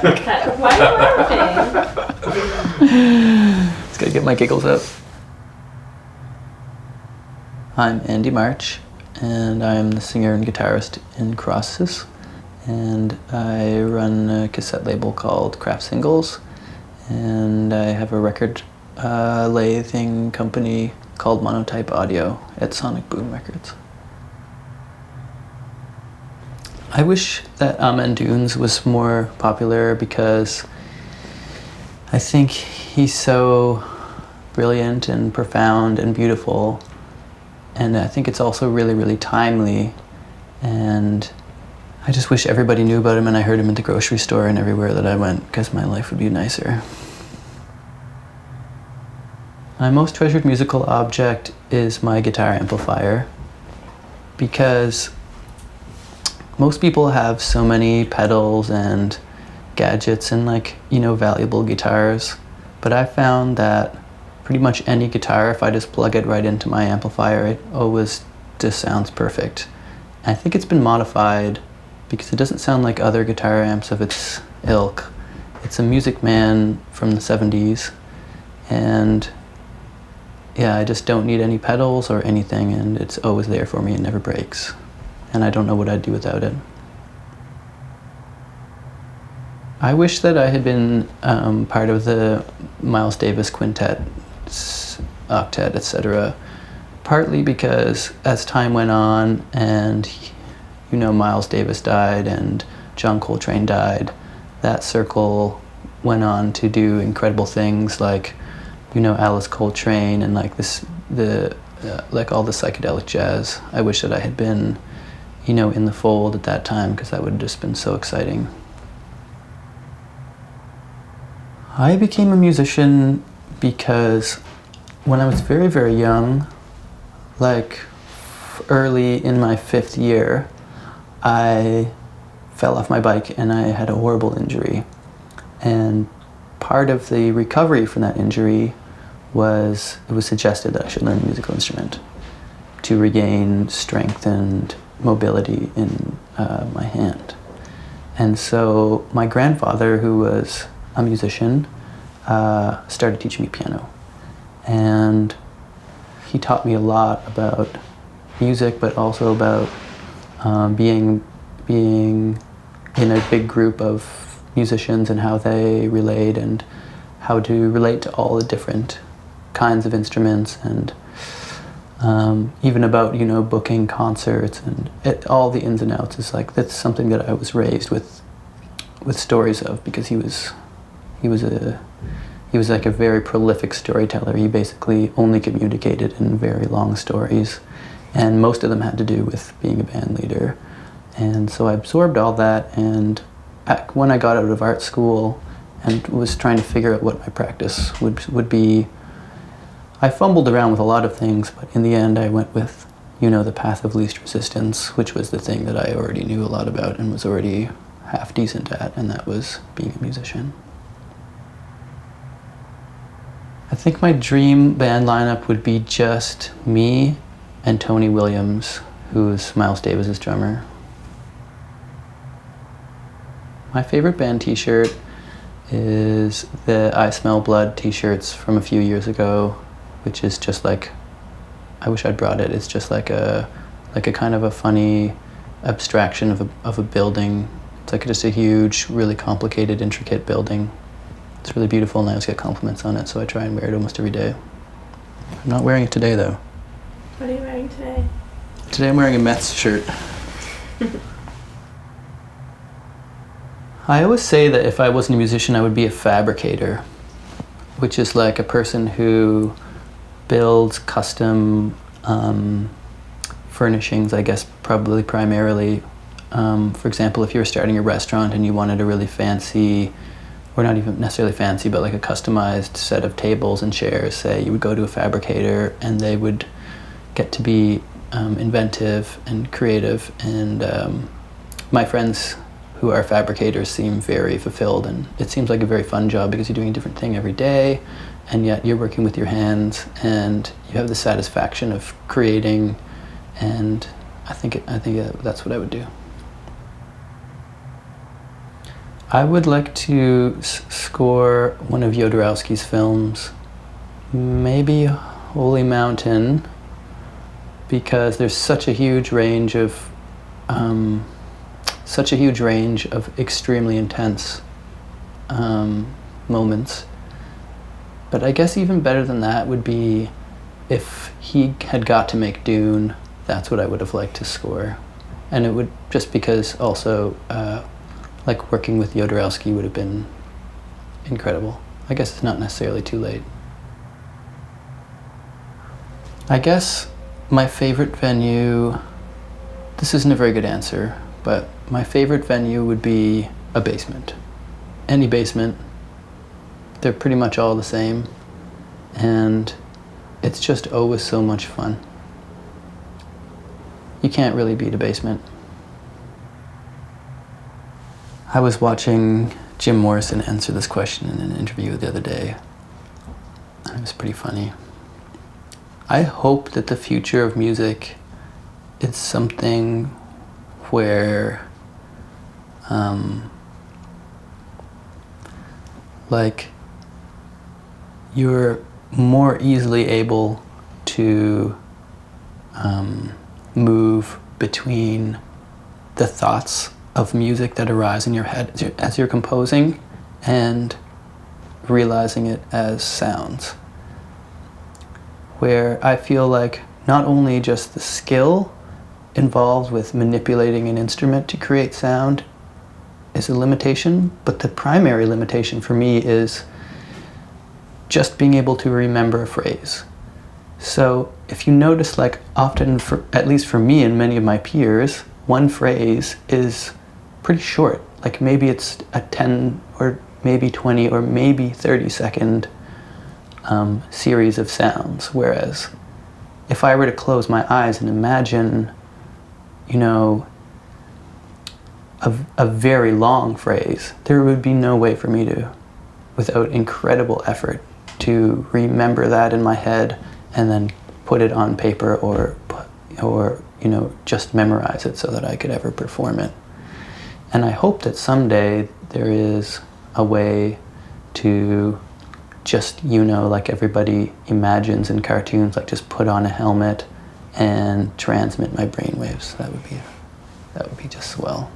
Why are you laughing? Just gotta get my giggles out. I'm Andy March, and I'm the singer and guitarist in Crosses, and I run a cassette label called Craft Singles, and I have a record lathing company called Monotype Audio at Sonic Boom Records. I wish that Amen Dunes was more popular because I think he's so brilliant and profound and beautiful, and I think it's also really, really timely, and I just wish everybody knew about him and I heard him at the grocery store and everywhere that I went, because my life would be nicer. My most treasured musical object is my guitar amplifier, because most people have so many pedals and gadgets and valuable guitars, but I found that pretty much any guitar, if I just plug it right into my amplifier, it always just sounds perfect. I think it's been modified because it doesn't sound like other guitar amps of its ilk. It's a Music Man from the 70s, and yeah, I just don't need any pedals or anything, and it's always there for me and never breaks. And I don't know what I'd do without it. I wish that I had been part of the Miles Davis quintet, octet, etc. Partly because as time went on and Miles Davis died and John Coltrane died, that circle went on to do incredible things like Alice Coltrane and all the psychedelic jazz. I wish that I had been in the fold at that time, because that would have just been so exciting. I became a musician because when I was very, very young, early in my 5th year, I fell off my bike and I had a horrible injury. And part of the recovery from that injury was, it was suggested that I should learn a musical instrument to regain strength and mobility in my hand. And so my grandfather, who was a musician, started teaching me piano. And he taught me a lot about music, but also about being in a big group of musicians and how they relate, and how to relate to all the different kinds of instruments, and even about booking concerts and all the ins and outs. Is that's something that I was raised with stories of, because he was like a very prolific storyteller. He basically only communicated in very long stories, and most of them had to do with being a band leader. And so I absorbed all that, and when I got out of art school and was trying to figure out what my practice would be, I fumbled around with a lot of things, but in the end I went with, the path of least resistance, which was the thing that I already knew a lot about and was already half decent at, and that was being a musician. I think my dream band lineup would be just me and Tony Williams, who's Miles Davis's drummer. My favorite band t-shirt is the I Smell Blood t-shirts from a few years ago, which is just I wish I'd brought it. It's just like a kind of a funny abstraction of a building. It's just a huge, really complicated, intricate building. It's really beautiful, and I always get compliments on it, so I try and wear it almost every day. I'm not wearing it today, though. What are you wearing today? Today I'm wearing a Mets shirt. I always say that if I wasn't a musician, I would be a fabricator, which is like a person who builds custom furnishings, I guess, probably primarily. For example, if you were starting a restaurant and you wanted a really fancy, or not even necessarily fancy, but like a customized set of tables and chairs, say, you would go to a fabricator and they would get to be inventive and creative. And my friends who are fabricators seem very fulfilled, and it seems like a very fun job because you're doing a different thing every day, and yet you're working with your hands and you have the satisfaction of creating, and I think that's what I would do. I would like to score one of Jodorowsky's films, maybe Holy Mountain, because there's such a huge range of extremely intense moments. But I guess even better than that would be if he had got to make Dune. That's what I would have liked to score, and it would just because also like working with Jodorowsky would have been incredible. I guess it's not necessarily too late. I guess my favorite venue, this isn't a very good answer, but my favorite venue would be a basement. Any basement. They're pretty much all the same, and it's just always so much fun. You can't really beat a basement. I was watching Jim Morrison answer this question in an interview the other day, and it was pretty funny. I hope that the future of music is something where like you're more easily able to move between the thoughts of music that arise in your head as you're composing and realizing it as sounds. Where I feel like not only just the skill involved with manipulating an instrument to create sound is a limitation, but the primary limitation for me is just being able to remember a phrase. So if you notice, like often, at least for me and many of my peers, one phrase is pretty short. Like maybe it's a 10 or maybe 20 or maybe 30-second series of sounds. Whereas if I were to close my eyes and imagine, you know, a very long phrase, there would be no way for me to, without incredible effort, to remember that in my head and then put it on paper or you know, just memorize it so that I could ever perform it. And I hope that someday there is a way to just, you know, like everybody imagines in cartoons, like just put on a helmet and transmit my brainwaves. That would be just swell.